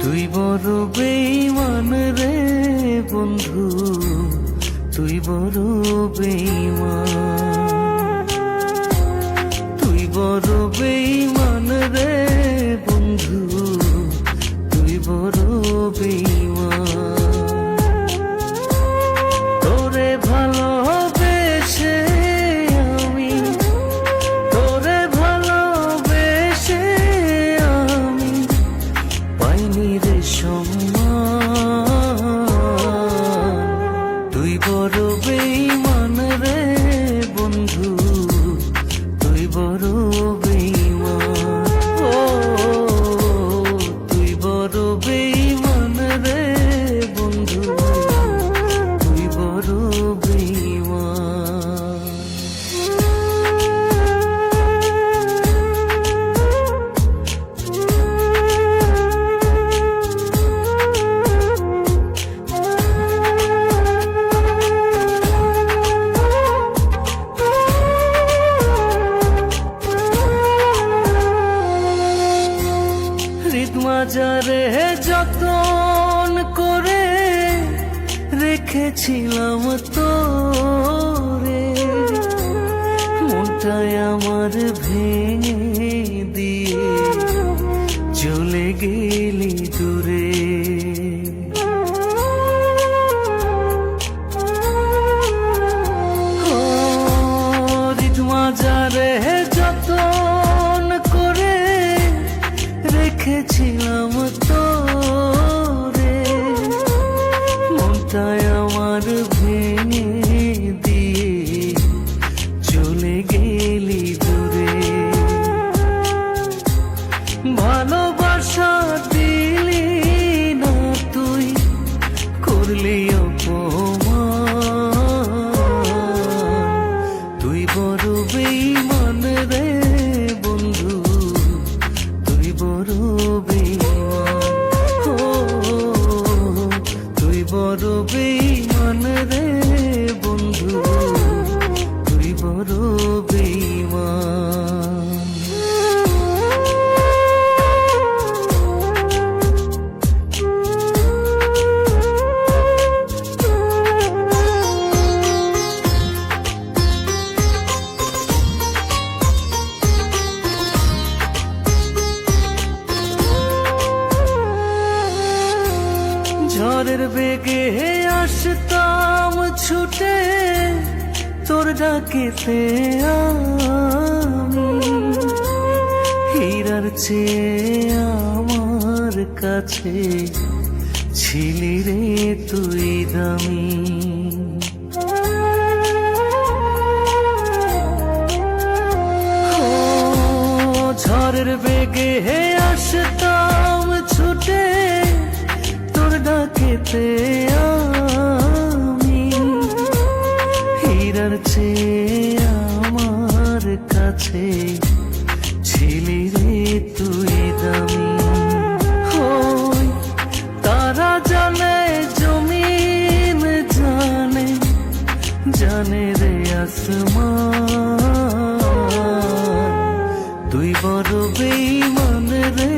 তুই বড় বেঈমান রে বন্ধু, তুই বড় বেঈমান, তুই বড় বেঈমান রে বন্ধু, তুই বড় বেঈমান। তোরে ভালোবেসে আমি, তোরে ভালোবেসে আমি পাইনি রে সম্মান। তুই বড় বেঈমান রে বন্ধু, তুই বড় বেঈমান। ও তুই বড় বেঈমান রে বন্ধু, তুই বড় বেঈমান। মাজারে যতন করে রেখেছিলাম তোরে, মনটাই আমার ভেঙে দিয়ে চলে গেলি দূরে। মাজারে যতন করে রেখেছিলাম তোরে, মনটাই আমার ভেঙে দিয়ে চলে গেলি দূরে। ভালোবাসা দিলি না তুই, করলি অপমান। তুই বড় বেঈমান রে বন্ধু, তুই বড় বেঈমান। ও তুই বড় বেঈমান রে বন্ধু, তুই বড় বেঈমান। ঝড়ের বেগে আসতাম ছুটে তোর ডাকেতে আমি, হীরার চেয়ে আমার কাছে ছিলি রে তুই দামি। ঝড়ের বেগে আসতাম ছুটে তোর ডাকেতে আমি, হীরার চেয়ে আমার কাছে ছিলি রে তুই দামি। হই তারা জানে জমিন জানে, জানে রে আসমান। তুই বড় বেঈমান রে